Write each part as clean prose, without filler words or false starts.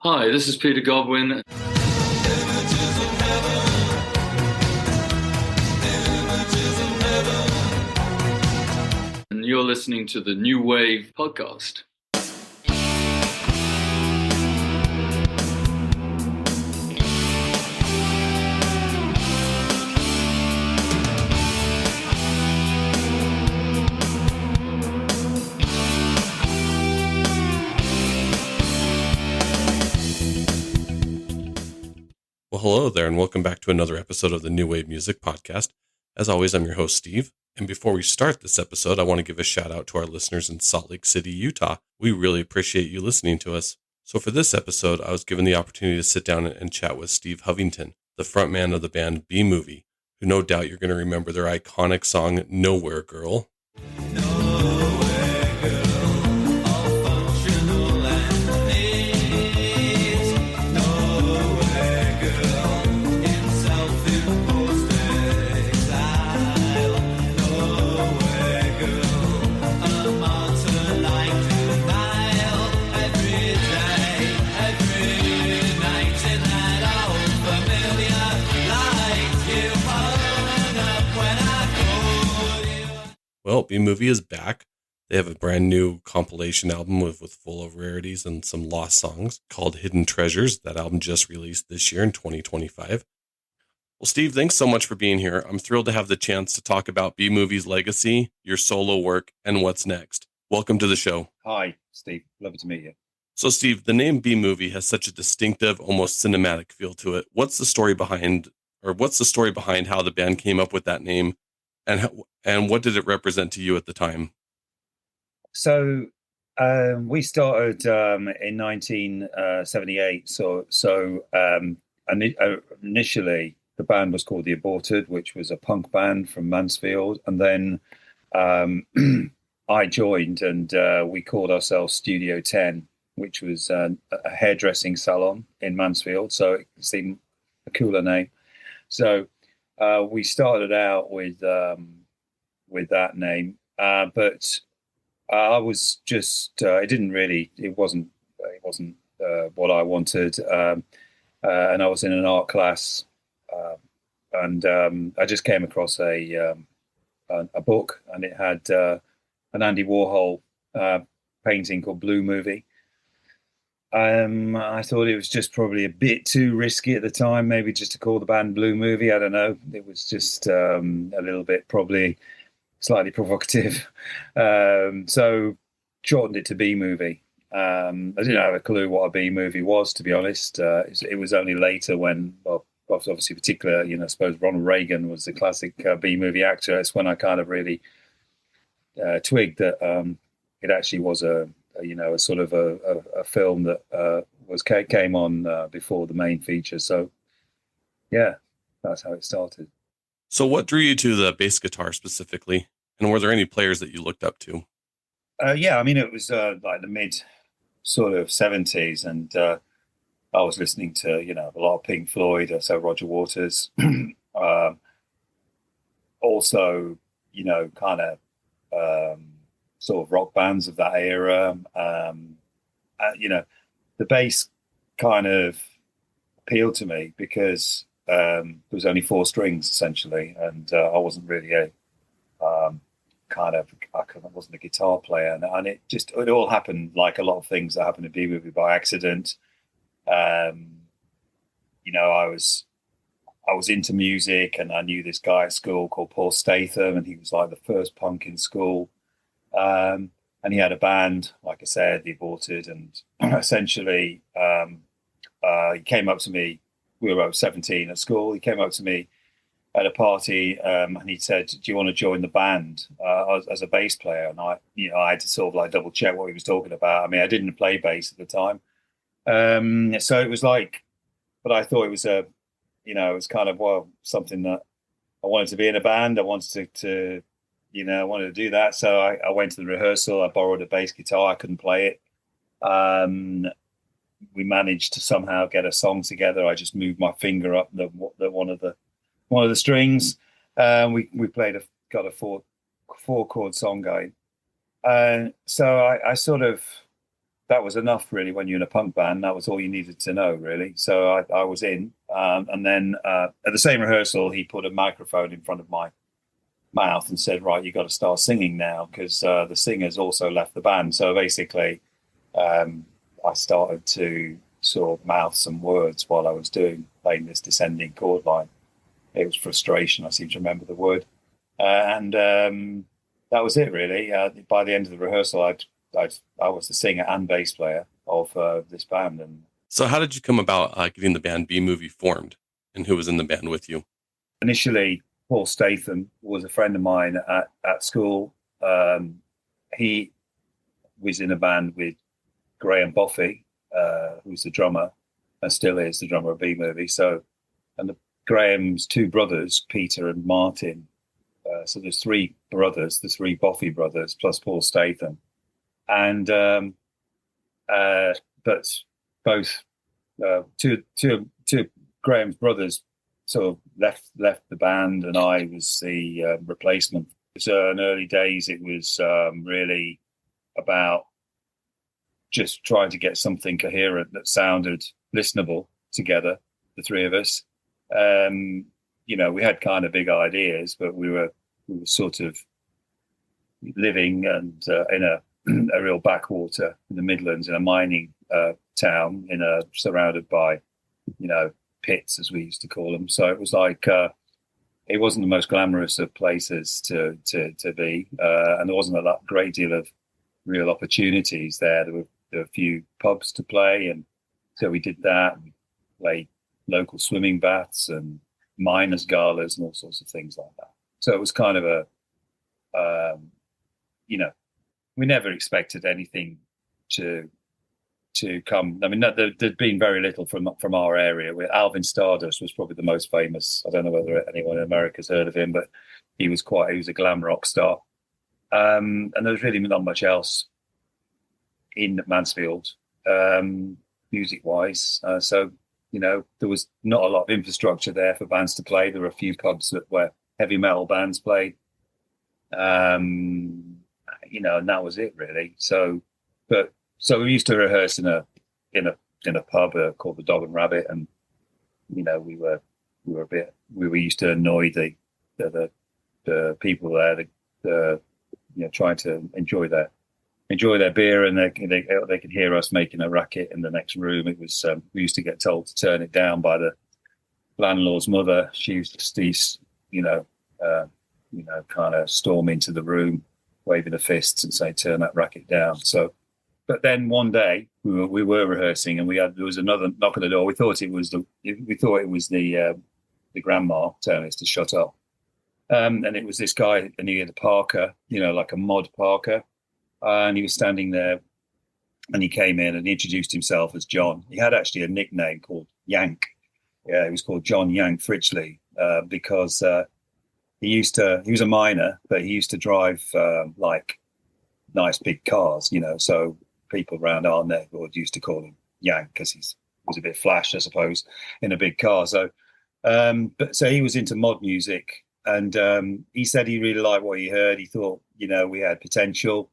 Hi, this is Peter Godwin. And you're listening to the New Wave podcast. Well, hello there, and welcome back to another episode of the New Wave Music Podcast. As always, I'm your host, Steve. And before we start this episode, I want to give a shout out to our listeners in Salt Lake City, Utah. We really appreciate you listening to us. So for this episode, I was given the opportunity to sit down and chat with Steve Hovington, the frontman of the band B-Movie, who no doubt you're going to remember their iconic song, Nowhere Girl. Well, B-Movie is back. They have a brand new compilation album with full of rarities and some lost songs called Hidden Treasures. That album just released this year in 2025. Well, Steve, thanks so much for being here. I'm thrilled to have the chance to talk about B-Movie's legacy, your solo work, and what's next. Welcome to the show. Hi, Steve. Lovely to meet you. So, Steve, the name B-Movie has such a distinctive, almost cinematic feel to it. What's the story behind how the band came up with that name? And what did it represent to you at the time? So we started in 1978. Initially, the band was called The Aborted, which was a punk band from Mansfield. And then I joined, and we called ourselves Studio 10, which was a hairdressing salon in Mansfield. So it seemed a cooler name. So we started out with that name, but I was just it wasn't what I wanted, and I was in an art class, and I just came across a book, and it had an Andy Warhol painting called Blue Movie. I thought it was just probably a bit too risky at the time, maybe just to call the band Blue Movie. I don't know. It was just a little bit probably slightly provocative. So shortened it to B-Movie. I didn't have a clue what a B-Movie was, to be honest. It was only later when, well, obviously particular, I suppose Ronald Reagan was the classic B-Movie actor. It's when I kind of really twigged that it actually was a sort of a film that came on before the main feature. So, yeah, that's how it started. So what drew you to the bass guitar specifically? And were there any players that you looked up to? It was like the mid sort of 70s. And I was listening to, a lot of Pink Floyd, so Roger Waters. Also, kind of sort of rock bands of that era. The bass kind of appealed to me because there was only four strings essentially, and I wasn't really I wasn't a guitar player, and it all happened like a lot of things that happened in B-Movie by accident. I was into music, and I knew this guy at school called Paul Statham, and he was like the first punk in school. And he had a band, like I said, The Aborted, and essentially he came up to me. We were about 17 at school. He came up to me at a party, and he said, "Do you want to join the band as a bass player?" And I had to sort of like double check what he was talking about. I mean, I didn't play bass at the time, so it was like, but I thought it was it was kind of something that I wanted to be in a band. I wanted to I wanted to do that. So I went to the rehearsal. I borrowed a bass guitar. I couldn't play it. We managed to somehow get a song together. I just moved my finger up one of the strings. We got a four chord song going. So I sort of that was enough, really. When you're in a punk band, that was all you needed to know, really. So I was in, and then at the same rehearsal, he put a microphone in front of my mouth and said, "Right, you got to start singing now," because the singers also left the band. So basically, I started to sort of mouth some words while I was playing this descending chord line. It was frustration. I seem to remember the word, and that was it, really. By the end of the rehearsal, I was the singer and bass player of this band. And so, how did you come about getting the band B-Movie formed, and who was in the band with you? Initially, Paul Statham was a friend of mine at school. He was in a band with Graham Boffey, who's the drummer, and still is the drummer of B-Movie. So, and Graham's two brothers, Peter and Martin. So there's three brothers, the three Boffey brothers, plus Paul Statham. And but both two of Graham's brothers sort of left the band, and I was the replacement. So in early days, it was really about just trying to get something coherent that sounded listenable together, the three of us. We had kind of big ideas, but we were sort of living and in a real backwater in the Midlands, in a mining town, surrounded by, pits, as we used to call them. So it was like it wasn't the most glamorous of places to be, and there wasn't a great deal of real opportunities there. There were a few pubs to play, and so we did that. We played local swimming baths and miners' galas and all sorts of things like that. So it was kind of we never expected anything to come. I mean, there'd been very little from our area. Alvin Stardust was probably the most famous. I don't know whether anyone in America's heard of him, but he was a glam rock star. And there was really not much else in Mansfield, music-wise. So, there was not a lot of infrastructure there for bands to play. There were a few pubs where heavy metal bands played. And that was it, really. So we used to rehearse in a pub called the Dog and Rabbit, and we were used to annoy the people there, trying to enjoy their beer, and they could hear us making a racket in the next room. It was we used to get told to turn it down by the landlord's mother. She used to kind of storm into the room, waving her fists and say, "Turn that racket down." So, but then one day we were rehearsing, and there was another knock on the door. We thought it was the grandma telling us to shut up, and it was this guy, and he had a parka, like a mod parka, and he was standing there, and he came in and he introduced himself as John. He had actually a nickname called Yank. Yeah, he was called John Yank Fritchley because he was a miner, but he used to drive like nice big cars, so people around our neighborhood used to call him Yank because he was a bit flash, I suppose, in a big car. So, so he was into mod music, and he said he really liked what he heard. He thought, we had potential.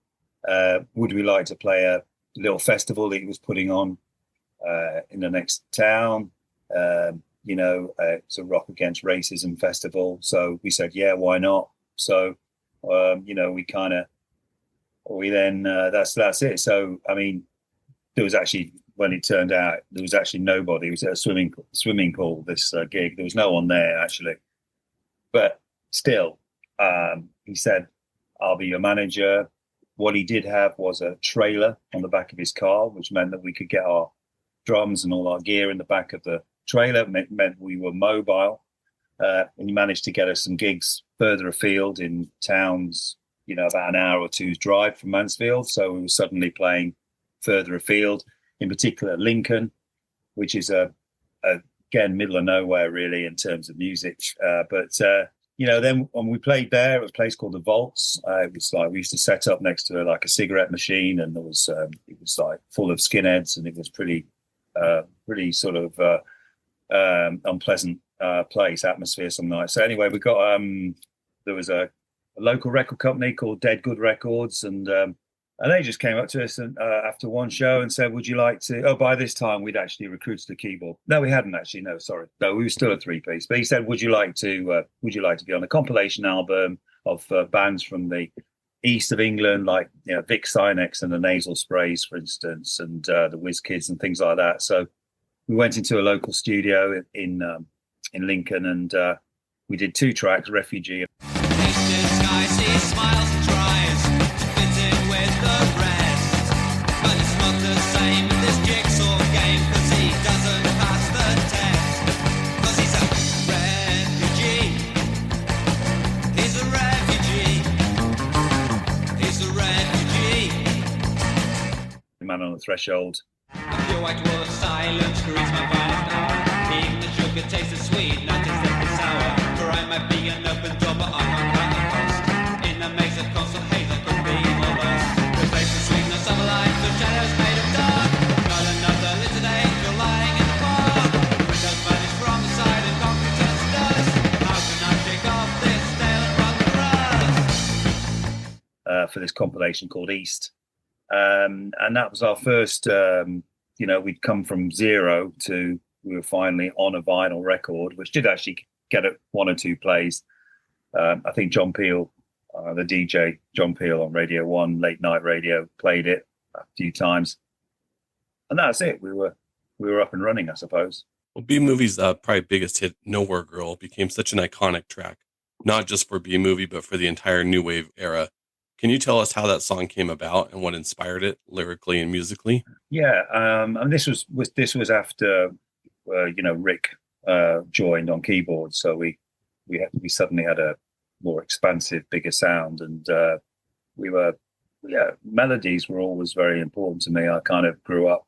Would we like to play a little festival that he was putting on in the next town? It's a Rock Against Racism festival. So we said, yeah, why not? So, that's it. So, I mean, there was actually, when it turned out, there was actually nobody. It was at a swimming pool, this gig. There was no one there, actually. But still, he said, I'll be your manager. What he did have was a trailer on the back of his car, which meant that we could get our drums and all our gear in the back of the trailer. It meant we were mobile. And he managed to get us some gigs further afield in towns, about an hour or two's drive from Mansfield. So we were suddenly playing further afield, in particular Lincoln, which is again, middle of nowhere really in terms of music. But then when we played there, it was a place called the Vaults. It was like we used to set up next to like a cigarette machine, and there was it was like full of skinheads, and it was pretty sort of unpleasant place, atmosphere some nights. So anyway, we got there was a local record company called Dead Good Records, and And they just came up to us and after one show and said, "Would you like to?" Oh, by this time we'd actually recruited a keyboard. No, we hadn't actually. No, sorry. No, we were still a three-piece. But he said, "Would you like to? Would you like to be on a compilation album of bands from the east of England, like Vic Sinex and the Nasal Sprays, for instance, and the Whiz Kids and things like that?" So we went into a local studio in Lincoln and we did 2 tracks, Refugee. Man on the Threshold. Your white wall of silence creates my finest hour. Even the sugar tastes of sweet, not as if it's sour. For I might be an open door, but I'm not quite a post. In a maze of constant haze, I could be more lost. Replace the sweetness of a life, the shadows made of dark. Not another little angel lying in the park. Windows vanish from the side and concrete turns to dust. How can I take off this stale and rotten rust? For this compilation called East. And that was our first, we'd come from zero to we were finally on a vinyl record, which did actually get 1 or 2 plays. I think John Peel, the DJ John Peel on Radio 1, late night radio, played it a few times. And that's it. We were up and running, I suppose. Well, B-Movie's probably biggest hit, Nowhere Girl, became such an iconic track, not just for B-Movie, but for the entire new wave era. Can you tell us how that song came about and what inspired it lyrically and musically? Yeah, and this was after Rick joined on keyboards, so we suddenly had a more expansive, bigger sound, and melodies were always very important to me. I kind of grew up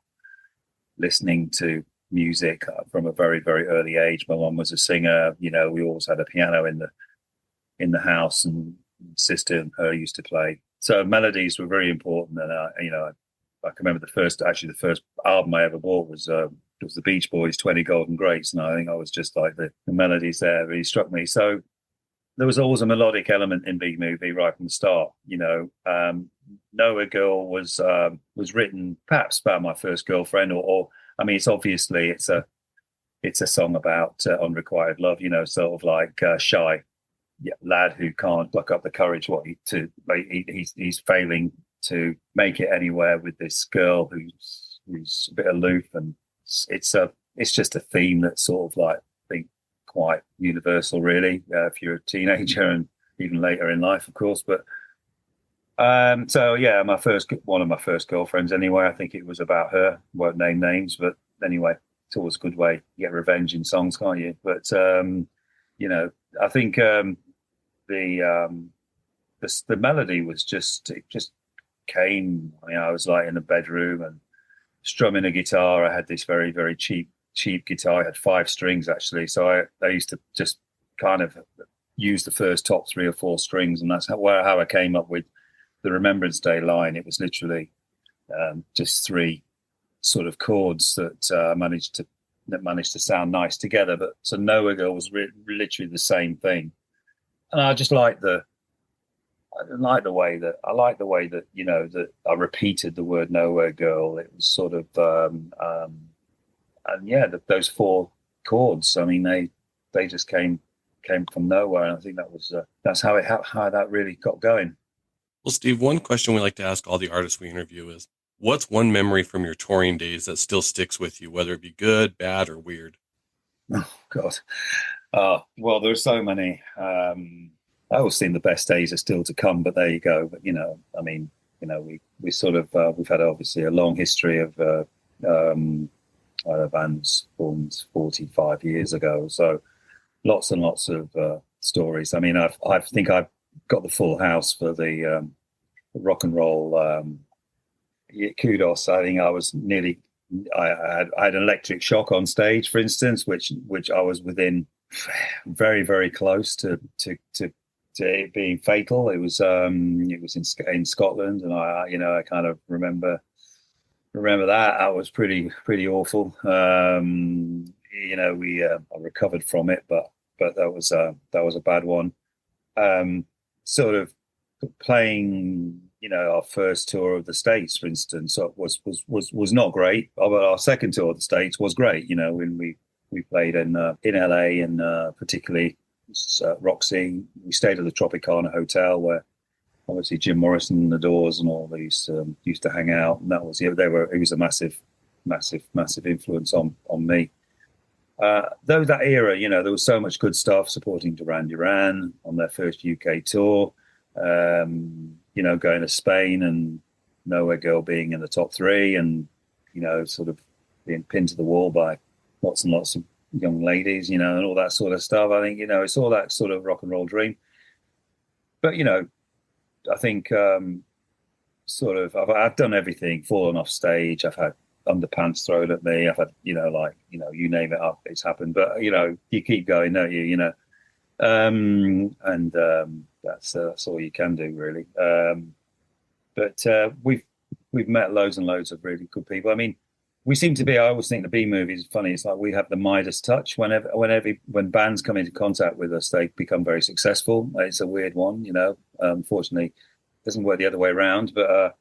listening to music from a very, very early age. My mum was a singer. We always had a piano in the house, and sister and her used to play. So melodies were very important. And I can remember the first album I ever bought was the Beach Boys' 20 Golden Greats, and I think I was just like the melodies there really struck me. So there was always a melodic element in B-Movie right from the start. Nowhere Girl was written perhaps about my first girlfriend, or I mean, it's a song about unrequited love. Sort of like Shy. Yeah, lad who can't pluck up the courage. He's failing to make it anywhere with this girl who's a bit aloof, and it's just a theme that's sort of like I think quite universal, really, if you're a teenager and even later in life, of course. But one of my first girlfriends. Anyway, I think it was about her. Won't name names, but anyway, it's always a good way to get revenge in songs, can't you? But I think. The melody was just came. I mean, I was like in the bedroom and strumming a guitar. I had this very, very cheap guitar. I had 5 strings actually, so I used to just kind of use the first top 3 or 4 strings, and that's how I came up with the Remembrance Day line. It was literally just 3 sort of chords that managed to sound nice together. But so Nowhere Girl was literally the same thing. And I just like the way that that I repeated the word Nowhere Girl. It was sort of those 4 chords. I mean, they just came from nowhere, and I think that's how that really got going. Well, Steve, one question we like to ask all the artists we interview is, what's one memory from your touring days that still sticks with you, whether it be good, bad, or weird? Oh God. Well, there's so many. I always think the best days are still to come, but there you go. But we sort of we've had obviously a long history of bands formed 45 years ago, so lots and lots of stories. I mean, I think I've got the full house for the rock and roll kudos. I think I was nearly. I had an electric shock on stage, for instance, which I was within very, very close to it being fatal. It was in Scotland, and I kind of remember that. That was pretty awful. I recovered from it, but that was a bad one. Sort of playing our first tour of the States, for instance, was not great. But our second tour of the States was great. When we played in LA, and particularly Roxy. We stayed at the Tropicana Hotel, where obviously Jim Morrison and the Doors and all these used to hang out, and that was it was a massive influence on me. Though that era, there was so much good stuff supporting Duran Duran on their first UK tour, going to Spain and Nowhere Girl being in the top 3, and sort of being pinned to the wall by lots and lots of young ladies, and all that sort of stuff. I think it's all that sort of rock and roll dream. But I think I've done everything, fallen off stage. I've had underpants thrown at me. I've had you name it up, it's happened. But you keep going, don't you? That's all you can do, really. But we've met loads and loads of really good people. I mean, we seem to be. I always think the B-Movie is funny. It's like we have the Midas touch. When bands come into contact with us, they become very successful. It's a weird one, Unfortunately, it doesn't work the other way around. But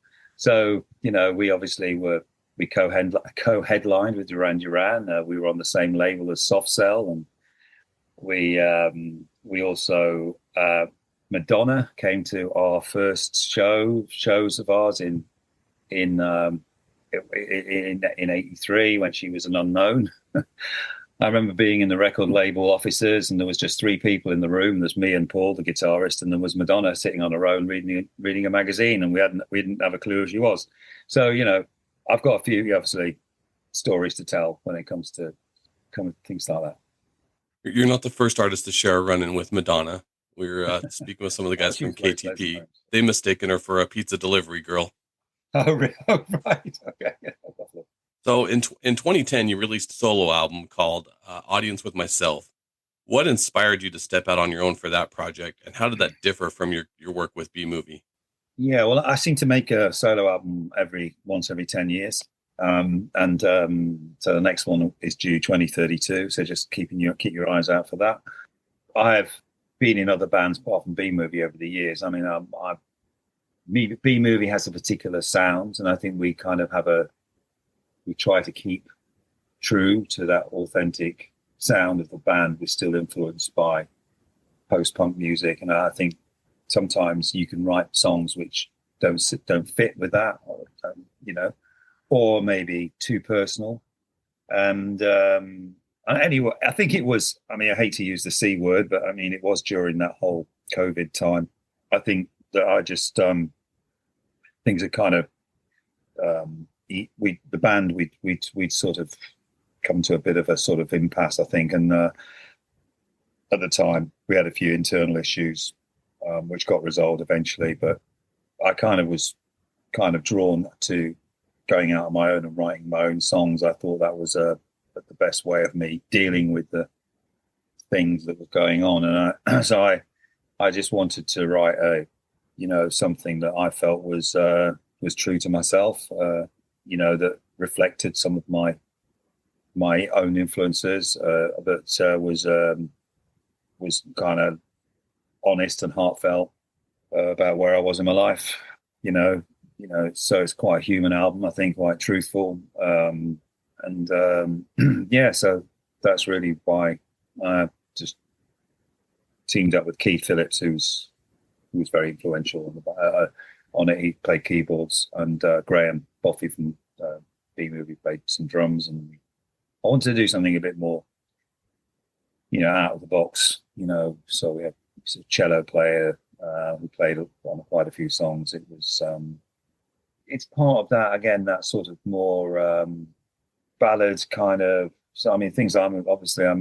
we obviously we co-headlined with Duran Duran. We were on the same label as Soft Cell, and we also Madonna came to our first shows of ours in '83 when she was an unknown. I remember being in the record label offices, and there was just 3 people in the room. There's me and Paul, the guitarist, and there was Madonna sitting on her own reading a magazine, and we didn't have a clue who she was. So I've got a few obviously stories to tell when it comes to things like that. You're not the first artist to share a run-in with Madonna. We were speaking with some of the guys from KTP. They mistaken her for a pizza delivery girl. Oh, really? Oh, right. Okay. So in 2010, you released a solo album called Audience with Myself. What inspired you to step out on your own for that project, and how did that differ from your work with B-Movie? Yeah, well, I seem to make a solo album once every 10 years. So the next one is due 2032. So just keep your eyes out for that. I've been in other bands apart from B-Movie over the years. I mean, B-Movie has a particular sound, and I think we kind of we try to keep true to that authentic sound of the band. We're still influenced by post-punk music, and I think sometimes you can write songs which don't fit with that, or maybe too personal. And anyway, I think it was. I mean, I hate to use the C word, but I mean, it was during that whole COVID time. I think that I just things are kind of we'd sort of come to a bit of a sort of impasse, I think, and at the time we had a few internal issues which got resolved eventually, but I was drawn to going out on my own and writing my own songs. I thought that was the best way of me dealing with the things that were going on, and so I just wanted to write something that I felt was true to myself, that reflected some of my own influences, that was kind of honest and heartfelt about where I was in my life, so it's quite a human album, I think, quite truthful. So that's really why I just teamed up with Keith Phillips, who was very influential on it. He played keyboards, and Graham Boffey from B-Movie played some drums, and I wanted to do something a bit more, out of the box, so we had a cello player who played on quite a few songs. It was it's part of that, again, that sort of more ballads kind of. So I mean, things I'm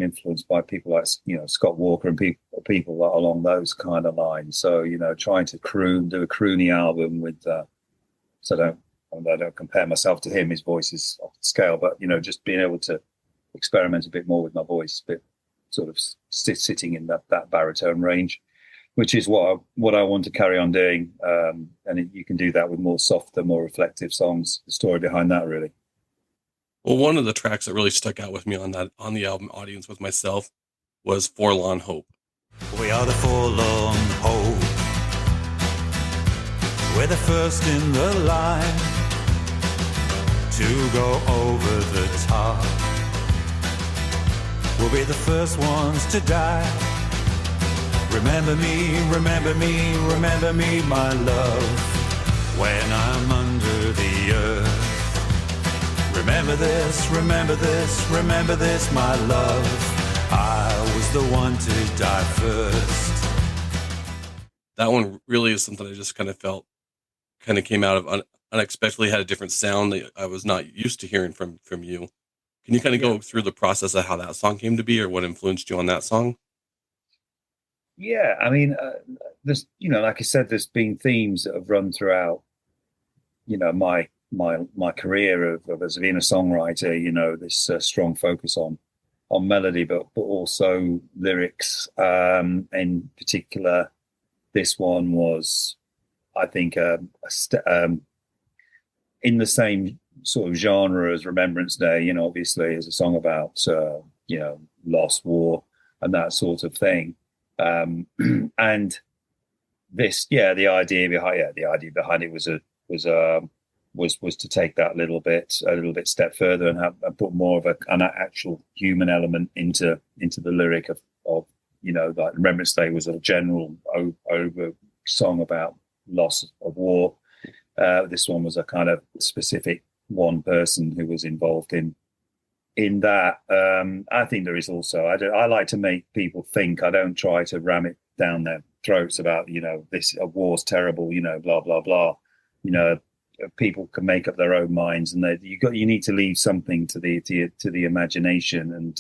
influenced by people like Scott Walker and people along those kind of lines. So trying to do a croony album with. So I don't compare myself to him. His voice is off the scale, but just being able to experiment a bit more with my voice, a bit sort of sitting in that baritone range, which is what I want to carry on doing. And you can do that with more softer, more reflective songs. The story behind that, really. Well, one of the tracks that really stuck out with me on the album Audience with Myself was Forlorn Hope. We are the forlorn hope. We're the first in the line to go over the top. We'll be the first ones to die. Remember me, remember me, remember me, my love, when I'm under the earth. Remember this, remember this, remember this, my love, I was the one to die first. That one really is something I just kind of felt kind of came out of unexpectedly, had a different sound that I was not used to hearing from you. Can you kind of go through the process of how that song came to be, or what influenced you on that song? Yeah, I mean, there's, like I said, there's been themes that have run throughout, my career of as being a songwriter. This strong focus on melody, but also lyrics. In particular, this one was, I think, in the same sort of genre as Remembrance Day. Obviously, is a song about lost, war, and that sort of thing. And this, the idea behind it was to take that a little bit step further and put more of an actual human element into the lyric of like Remembrance Day was a general over song about loss of war. This one was a kind of specific one person who was involved in that. I think there is also, I like to make people think. I don't try to ram it down their throats about, this war's terrible, blah, blah, blah. People can make up their own minds, and you need to leave something to the imagination. And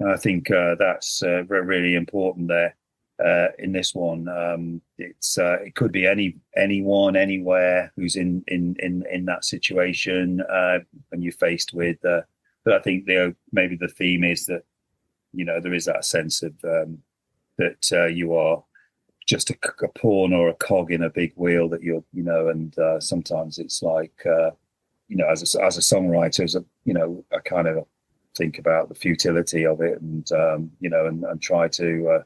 I think that's really important there. In this one, it could be anyone, anywhere who's in that situation, when you're faced with. But I think maybe the theme is that there is that sense of that you are just a pawn or a cog in a big wheel that you're, and sometimes it's like as a songwriter, I kind of think about the futility of it, and and try to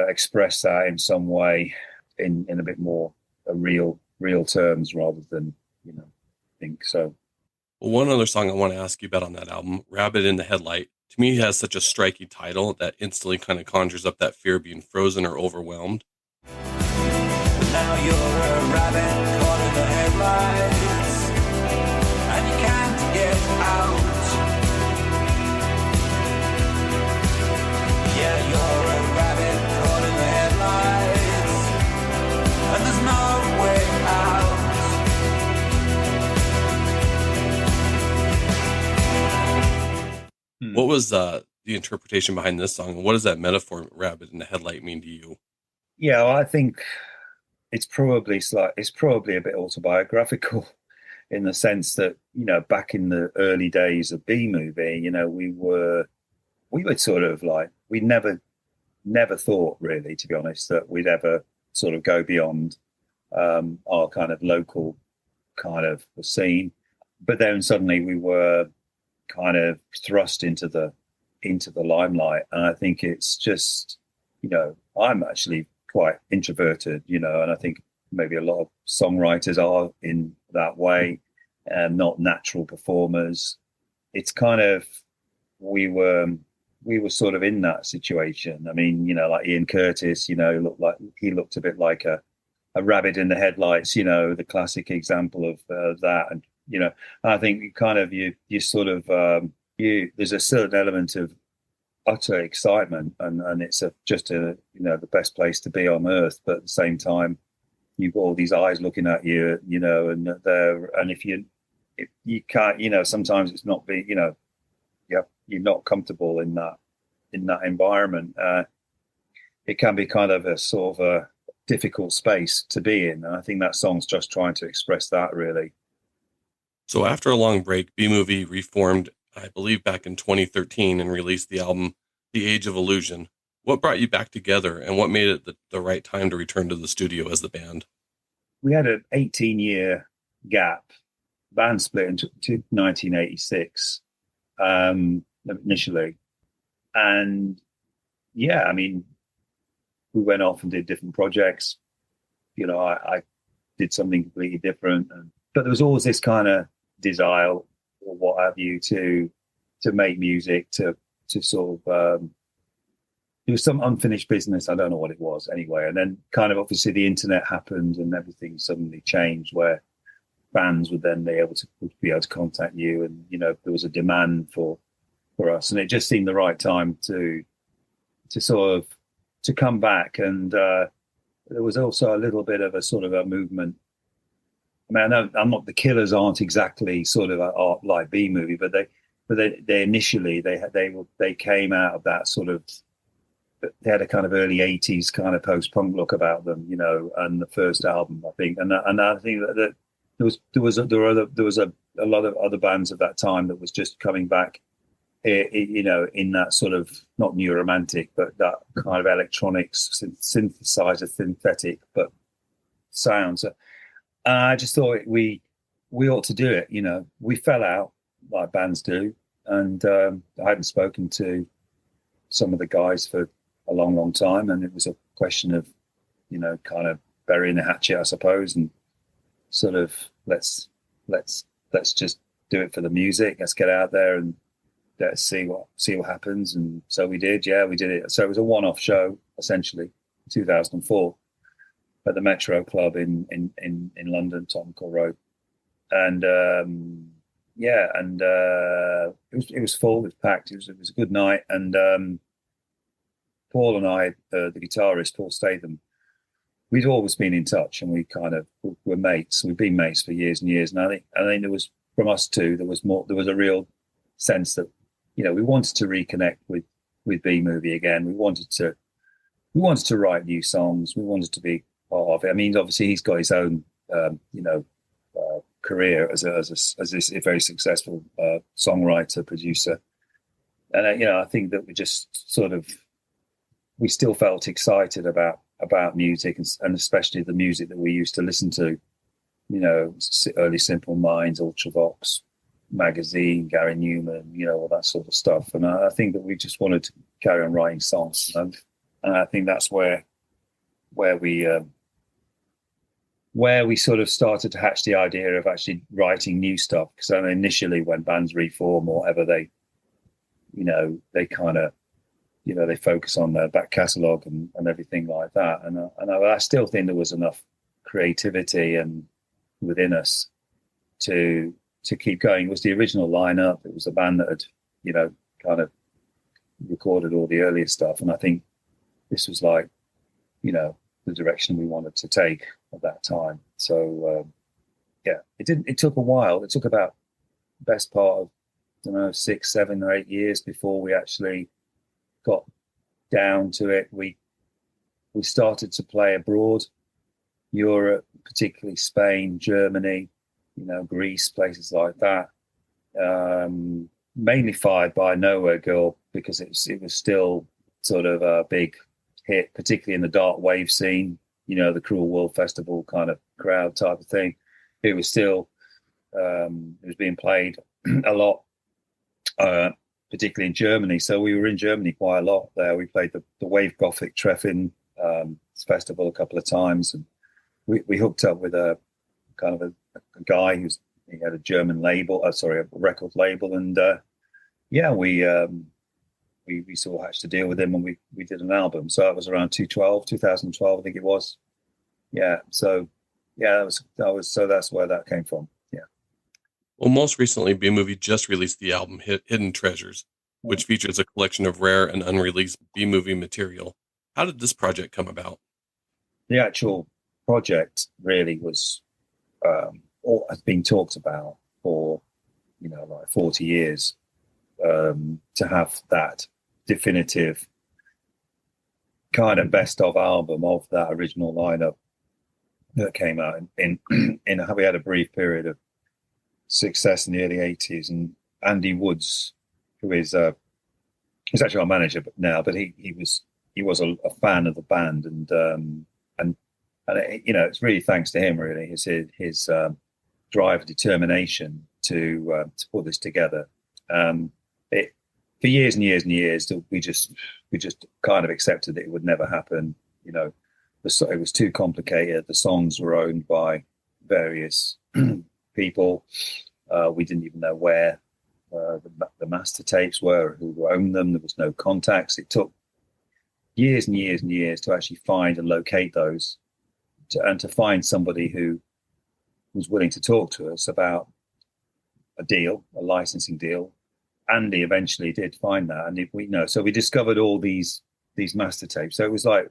express that in some way in a bit more real terms rather than think so. Well, one other song I want to ask you about on that album, Rabbit in the Headlight, to me has such a striking title that instantly kind of conjures up that fear of being frozen or overwhelmed. Now you're a rabbit caught in the headlights, and you can't get out. Yeah, you're a rabbit caught in the headlights, and there's no way out. What was the interpretation behind this song, and what does that metaphor, rabbit in the headlight, mean to you? Yeah, well, I think it's probably a bit autobiographical in the sense that back in the early days of B-Movie, we would sort of like, we never thought really, to be honest, that we'd ever sort of go beyond our kind of local kind of scene. But then suddenly we were kind of thrust into the limelight, and I think it's just, I'm actually quite introverted, and I think maybe a lot of songwriters are in that way, and not natural performers. It's kind of, we were sort of in that situation. I mean, like Ian Curtis, he looked a bit like a rabbit in the headlights, the classic example of that. And I think you kind of you sort of there's a certain element of utter excitement, and it's just the best place to be on earth. But at the same time, you've got all these eyes looking at you, and if you can't, sometimes it's not you're not comfortable in that environment. It can be kind of a sort of a difficult space to be in, and I think that song's just trying to express that, really. So after a long break, B-Movie reformed, I believe, back in 2013 and released the album The Age of Illusion. What brought you back together, and what made it the right time to return to the studio as the band? We had an 18-year gap. Band split in 1986 initially. And yeah, I mean, we went off and did different projects. I did something completely different. But there was always this kind of desire or what have you to make music, to sort of, there was some unfinished business. I don't know what it was anyway. And then kind of obviously the internet happened and everything suddenly changed, where bands would then be able to contact you. And, there was a demand for us. And it just seemed the right time to sort of, to come back. And there was also a little bit of a sort of a movement. I mean, I know the Killers aren't exactly sort of art like B-Movie, but they initially they came out of that sort of, they had a kind of early 80s kind of post-punk look about them, and the first album, I think, and I think that there was a lot of other bands at that time that was just coming back, in that sort of, not new romantic, but that kind of electronics, synthesizer, synthetic, but sounds. I just thought we ought to do it. We fell out like bands do, and I hadn't spoken to some of the guys for a long, long time, and it was a question of, kind of burying the hatchet, I suppose, and sort of let's just do it for the music. Let's get out there and let's see what happens. And so we did. Yeah, we did it. So it was a one-off show, essentially, 2004, at the Metro Club in London, Tottenham Court Road, and it was full. It was packed. It was a good night, and Paul and I, the guitarist Paul Statham, we'd always been in touch, and we kind of were mates. We've been mates for years and years, and I think there was, from us two, there was a real sense that, we wanted to reconnect with B-Movie again. We wanted to write new songs. We wanted to be part of it. I mean, obviously he's got his own career as a very successful songwriter, producer, and I think that we just sort of, we still felt excited about music, and especially the music that we used to listen to, early Simple Minds, Ultravox magazine, Gary Newman, all that sort of stuff. And I think that we just wanted to carry on writing songs, and I think that's where we sort of started to hatch the idea of actually writing new stuff. Because initially, when bands reform or whatever, they kind of, they focus on their back catalogue and everything like that. And I still think there was enough creativity and within us to keep going. It was the original lineup. It was a band that had, kind of recorded all the earlier stuff. And I think this was like, the direction we wanted to take at that time. So, it took a while. It took about the best part of, I don't know, 6, 7 or 8 years before we actually got down to it. We started to play abroad, Europe, particularly Spain, Germany, Greece, places like that. Mainly fired by Nowhere Girl, because it was still sort of a big hit, particularly in the dark wave scene, the Cruel World Festival kind of crowd type of thing. It was still, it was being played a lot, particularly in Germany. So we were in Germany quite a lot there. We played the Wave Gothic Treffen festival a couple of times, and we hooked up with a kind of a guy he had a German label, a record label, and we sort of hatched a deal with him, and we did an album. So that was around 2012, I think it was. Yeah. So so that's where that came from. Yeah. Well, most recently, B-Movie just released the album Hidden Treasures, which features a collection of rare and unreleased B-Movie material. How did this project come about? The actual project really was, or has been talked about for, like 40 years, to have that definitive kind of best of album of that original lineup that came out in we had a brief period of success in the early 80s, and Andy Woods, who is he's actually our manager now, but he was a fan of the band, and it's really thanks to him, really, his drive, determination to put this together. For years and years and years, we just kind of accepted that it would never happen. it was too complicated. The songs were owned by various people. We didn't even know where the master tapes were, who owned them. There was no contacts. It took years and years and years to actually find and locate those, and to find somebody who was willing to talk to us about a licensing deal. Andy eventually did find that, and so we discovered all these master tapes. So it was like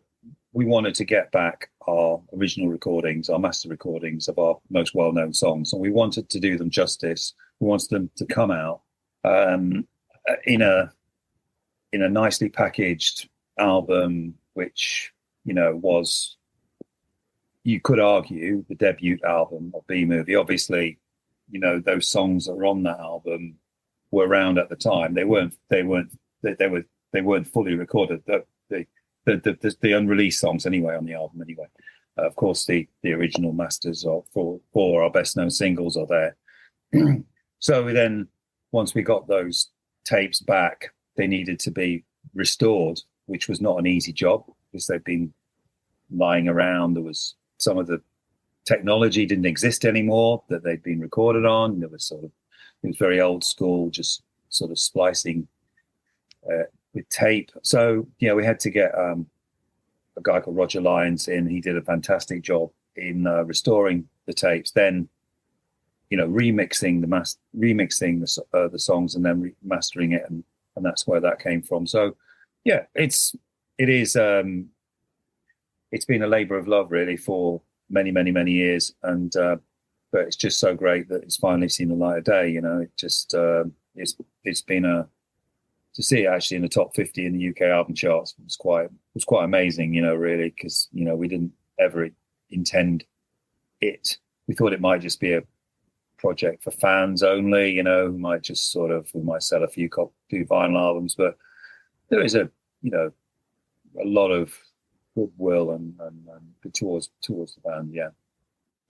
we wanted to get back our original recordings, our master recordings of our most well-known songs, and we wanted to do them justice. We wanted them to come out in a nicely packaged album, which was, you could argue, the debut album of B-Movie. Obviously, those songs that were on that album were around at the time. They weren't fully recorded. The unreleased songs anyway on the album anyway. Of course, the original masters for our best known singles are there. So then, once we got those tapes back, they needed to be restored, which was not an easy job because they'd been lying around. There was some of the technology didn't exist anymore that they'd been recorded on. It was very old school, just sort of splicing with tape. So we had to get a guy called Roger Lyons in. He did a fantastic job in restoring the tapes. Then remixing the songs and then remastering it, and that's where that came from. So yeah, it's been a labor of love really for many years, and but it's just so great that it's finally seen the light of day. It just it's been to see it actually in the top 50 in the UK album charts was quite amazing, really, because we didn't ever intend it. We thought it might just be a project for fans only, who might just we might sell a few vinyl albums, but there is a lot of goodwill and towards the band. Yeah.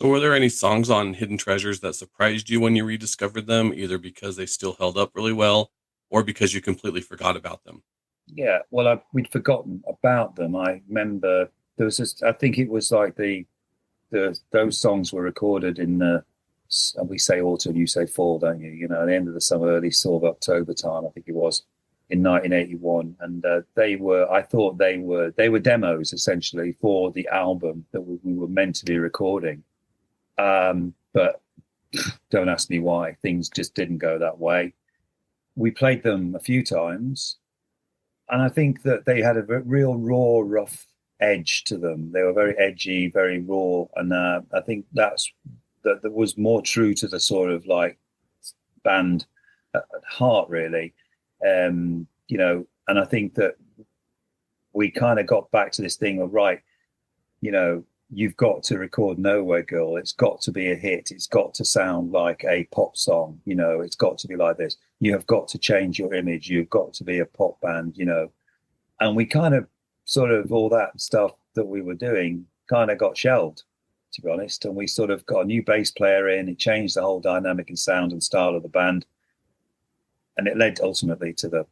So were there any songs on Hidden Treasures that surprised you when you rediscovered them, either because they still held up really well or because you completely forgot about them? Yeah, well, we'd forgotten about them. I remember there was I think it was like those songs were recorded in we say autumn, you say fall, don't you? At the end of the summer, early sort of October time, I think it was, in 1981, and I thought they were demos essentially for the album that we were meant to be recording. But don't ask me why. Things just didn't go that way. We played them a few times, and I think that they had a real raw, rough edge to them. They were very edgy, very raw, and I think that was more true to the sort of like band at heart, really. And I think that we kind of got back to this thing of, right, you've got to record Nowhere Girl. It's got to be a hit. It's got to sound like a pop song. It's got to be like this. You have got to change your image. You've got to be a pop band, and we kind of sort of all that stuff that we were doing kind of got shelved, to be honest. And we sort of got a new bass player in. It changed the whole dynamic and sound and style of the band. And it led ultimately to the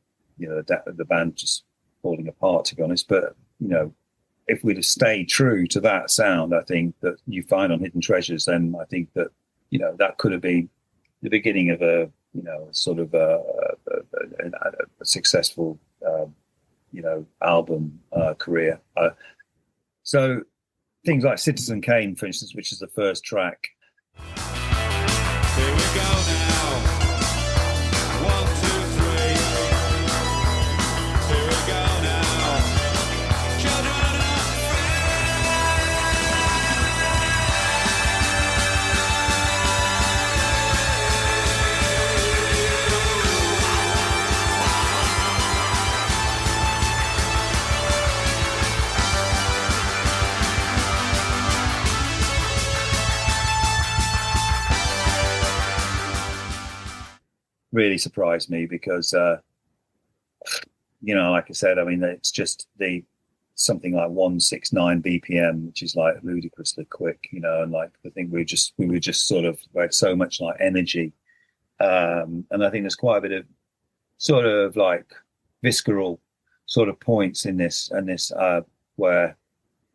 band just falling apart, to be honest. But, if we'd have stayed true to that sound, I think that you find on Hidden Treasures, then I think that, that could have been the beginning of a successful, album career. So things like Citizen Kane, for instance, which is the first track. Here we go now. 1, 2, 3. Here we go now. Children of Really surprised me because, like I said, I mean, it's just something like 169 BPM, which is like ludicrously quick, and like I think we were just sort of had so much like energy. And I think there's quite a bit of sort of like visceral sort of points in this where,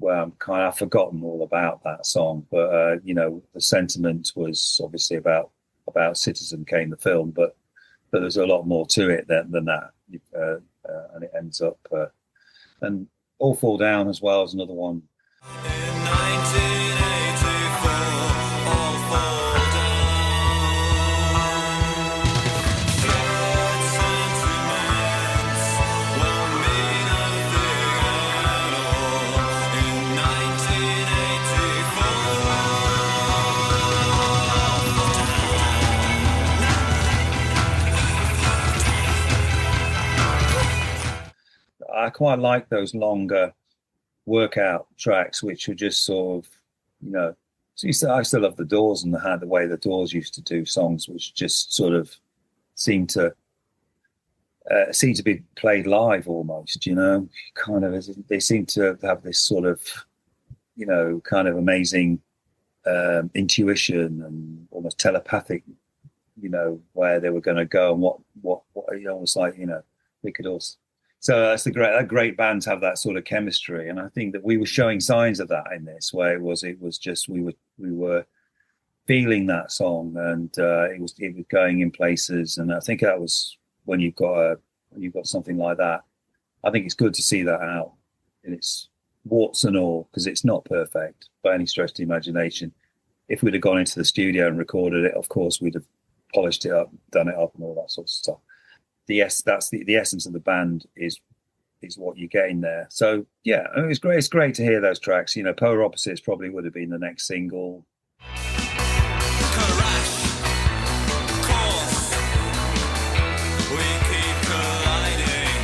I've forgotten all about that song, but the sentiment was obviously about Citizen Kane, the film, but there's a lot more to it than that, and it ends up and All Fall Down as well as another one. In 1984, all fall down. Sad sentiments won't mean nothing at all. In 1984. I quite like those longer workout tracks, which were just sort of, so I still love the Doors and the way the Doors used to do songs, which just sort of seem to be played live almost, kind of, they seem to have this sort of, kind of amazing intuition and almost telepathic, where they were going to go and what almost like, they could also. So that's a great band to have that sort of chemistry, and I think that we were showing signs of that in this, where it was just we were feeling that song, and it was going in places, and I think that was when you've got something like that. I think it's good to see that out in its warts and all, because it's not perfect by any stretch of the imagination. If we'd have gone into the studio and recorded it, of course we'd have polished it up, done it up, and all that sort of stuff. That's the essence of the band is what you get in there. So yeah, it was great. It's great to hear those tracks. Polar Opposites probably would have been the next single. Crash, course, we keep colliding.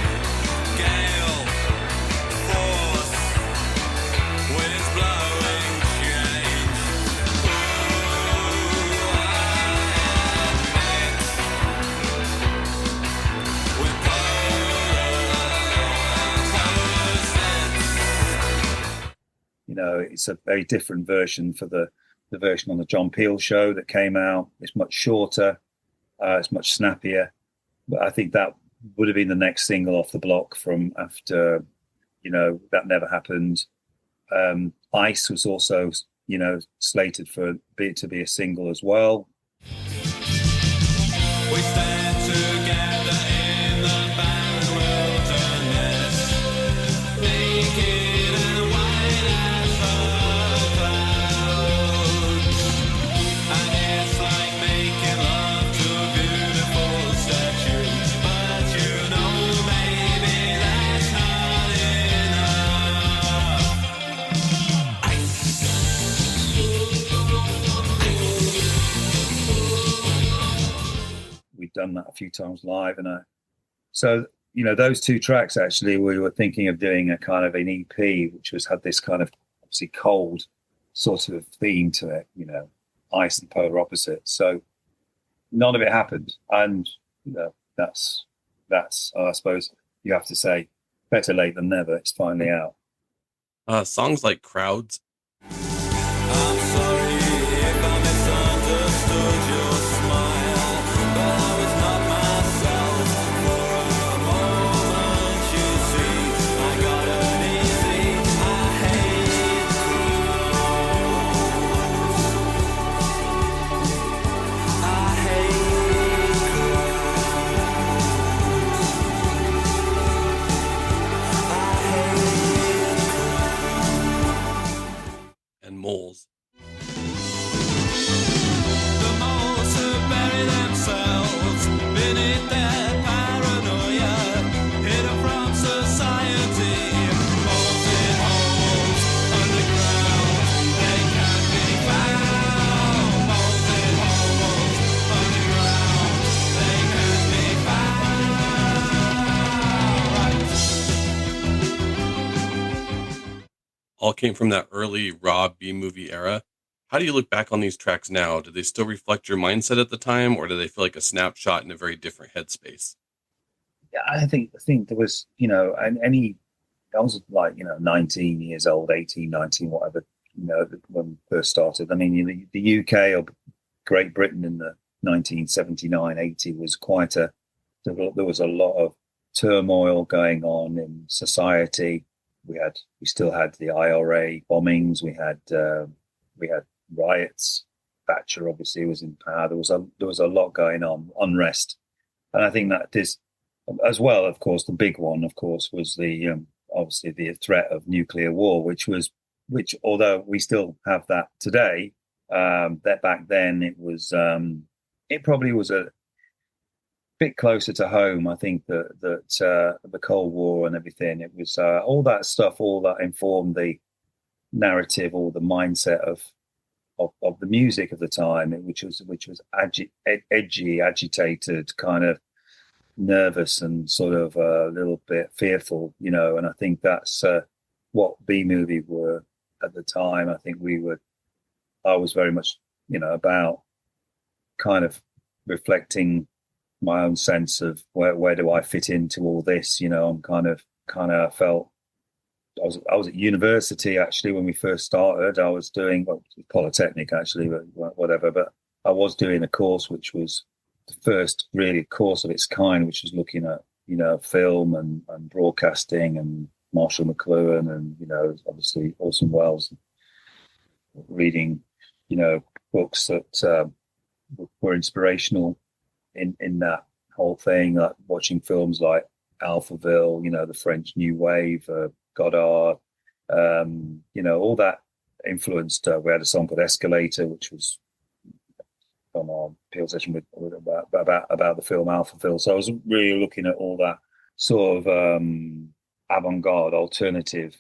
Gale, force, winds blowing change. It's a very different version for the version on the John Peel show that came out. It's much shorter, it's much snappier, but I think that would have been the next single off the block from after, That Never Happened. Ice was also, slated to be a single as well. We stand together in the barren wilderness, naked and white as the clouds. And it's like making love to a beautiful statue, but maybe that's not enough. Ice. We've done that a few times live, and those two tracks, actually, we were thinking of doing a kind of an EP, which had this kind of obviously cold sort of theme to it, Ice and Polar Opposites. So none of it happened, and that's I suppose you have to say better late than never. It's finally out. Songs like Crowds. I'm sorry if I misunderstood your smile, but I was not myself for a moment. You see, I got uneasy. I hate crowds. I hate crowds. And Moles. The moles who bury themselves beneath their paranoia, hidden from society. Moles in holes underground, they can't be found. Moles in holes underground, they can't be found. All came from that early raw B-movie era. How do you look back on these tracks now? Do they still reflect your mindset at the time, or do they feel like a snapshot in a very different headspace? Yeah, I think there was, and I was like, 19 years old, 18, 19, whatever, when we first started. I mean, the UK or Great Britain in the 1979, 80 was there was a lot of turmoil going on in society. we still had the IRA bombings. We had riots. Thatcher obviously was in power. There was a lot going on, unrest, and I think that this, as well, of course, the big one, of course, was the obviously the threat of nuclear war, which although we still have that today, that back then it probably was a bit closer to home. I think that the Cold War and everything, it was all that stuff, all that informed the narrative or the mindset of the music of the time, which was edgy, agitated, kind of nervous and sort of a little bit fearful, and I think that's what B-Movie were at the time. I was very much, about kind of reflecting my own sense of where do I fit into all this. I'm kind of felt I was at university actually when we first started. I was doing Polytechnic actually, but whatever. But I was doing a course which was the first really course of its kind, which was looking at film and broadcasting and Marshall McLuhan and obviously Orson Welles. Reading books that were inspirational in that whole thing, like watching films like Alphaville, the French New Wave, Godard, all that influenced. We had a song called Escalator, which was on our Peel session about the film Alphaville. So I was really looking at all that sort of avant-garde, alternative.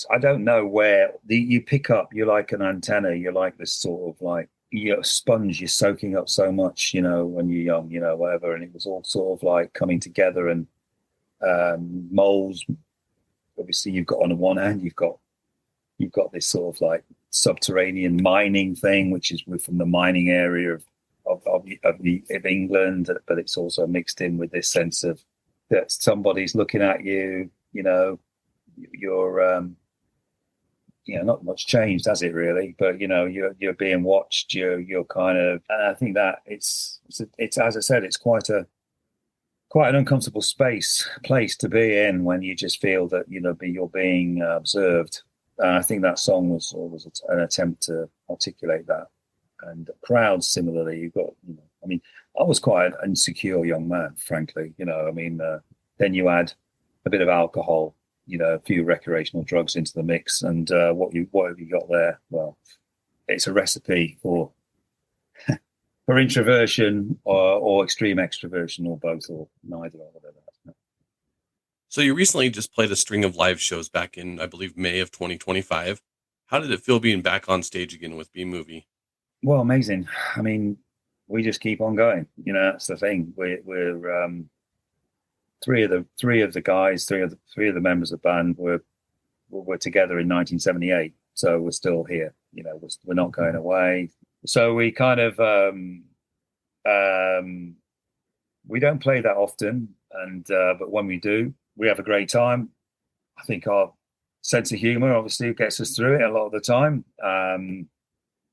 I don't know where you pick up. You're like an antenna. You're like this sort of like you're a sponge. You're soaking up so much, when you're young, whatever. And it was all sort of like coming together. And moles. Obviously, you've got on the one hand, you've got this sort of like subterranean mining thing, which is from the mining area of England, but it's also mixed in with this sense of that somebody's looking at you. You're not much changed, has it really? But you're being watched. You're kind of, and I think that it's as I said, it's quite an uncomfortable place to be in when you just feel that you're being observed. And I think that song was an attempt to articulate that. And crowds similarly, you've got I was quite an insecure young man, frankly. Then you add a bit of alcohol, a few recreational drugs into the mix, and what have you got there? Well, it's a recipe for introversion or extreme extroversion, or both, or neither, or whatever. So you recently just played a string of live shows back in, I believe, May of 2025. How did it feel being back on stage again with B-Movie? Well, amazing. We just keep on going. That's the thing. We're three of the guys, three of the members of the band were together in 1978. So we're still here. We're not going away. So we kind of we don't play that often, and but when we do, we have a great time. I think our sense of humor obviously gets us through it a lot of the time.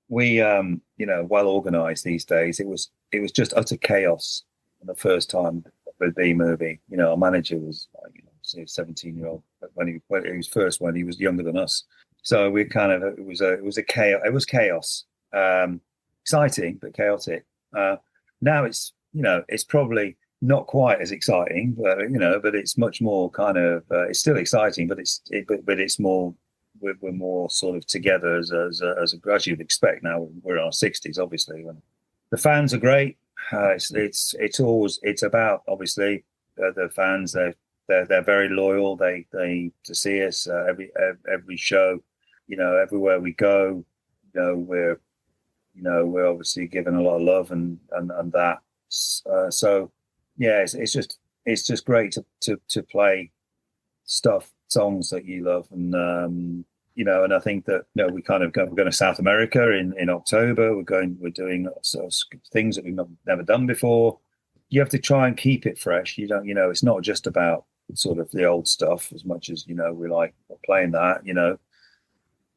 We well organized these days. It was just utter chaos the first time with B-Movie. Our manager was like, say 17-year-old when he was younger than us. So we kind of it was chaos. Exciting but chaotic. Now it's it's probably not quite as exciting, but it's much more kind of it's still exciting, but it's more we're more sort of together as you'd expect. Now we're in our 60s, obviously. The fans are great. It's about obviously the fans. They're very loyal. They to see us every show. Everywhere we go. We're obviously given a lot of love and that. So yeah, it's just great to play songs that you love, and and I think that we're going to South America in October. We're doing sort of things that we've never done before. You have to try and keep it fresh. You don't, it's not just about sort of the old stuff as much as we like playing that.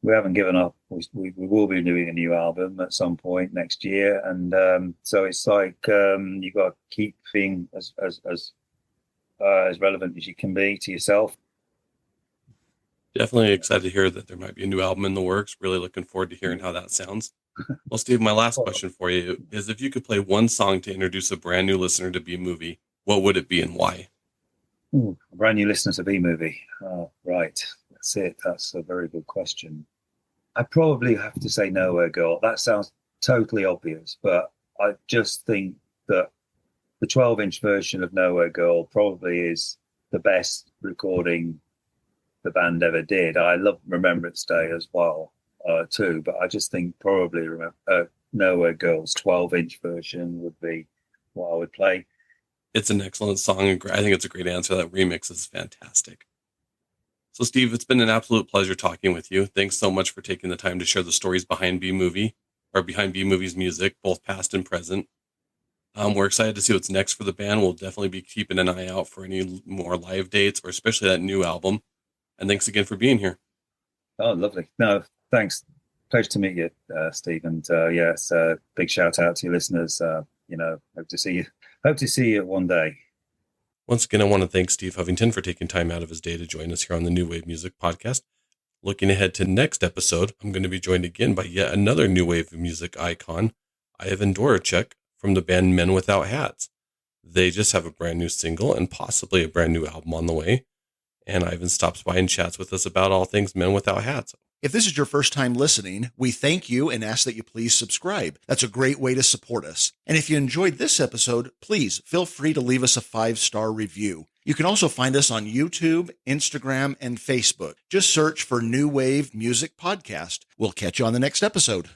We haven't given up. We will be doing a new album at some point next year, and so it's like you've got to keep being as relevant as you can be to yourself. Definitely excited to hear that there might be a new album in the works. Really looking forward to hearing how that sounds. Well, Steve, my last question for you is if you could play one song to introduce a brand new listener to B-Movie, what would it be and why? Ooh, a brand new listener to B-Movie. Oh, right. That's it. That's a very good question. I probably have to say Nowhere Girl. That sounds totally obvious, but I just think that the 12-inch version of Nowhere Girl probably is the best recording the band ever did. I love Remembrance Day as well, too, but I just think probably Nowhere Girl's 12-inch version would be what I would play. It's an excellent song, and I think it's a great answer. That remix is fantastic. So, Steve, it's been an absolute pleasure talking with you. Thanks so much for taking the time to share the stories behind B-Movie, or behind B-Movie's music, both past and present. We're excited to see what's next for the band. We'll definitely be keeping an eye out for any more live dates, or especially that new album. And thanks again for being here. Oh, lovely. No, thanks. Pleasure to meet you, Steve. And yes, big shout out to your listeners. Hope to see you. Hope to see you one day. Once again, I want to thank Steve Hovington for taking time out of his day to join us here on the New Wave Music Podcast. Looking ahead to next episode, I'm going to be joined again by yet another New Wave music icon, Ivan Doracek from the band Men Without Hats. They just have a brand new single and possibly a brand new album on the way. And Ivan stops by and chats with us about all things Men Without Hats. If this is your first time listening, we thank you and ask that you please subscribe. That's a great way to support us. And if you enjoyed this episode, please feel free to leave us a 5-star review. You can also find us on YouTube, Instagram, and Facebook. Just search for New Wave Music Podcast. We'll catch you on the next episode.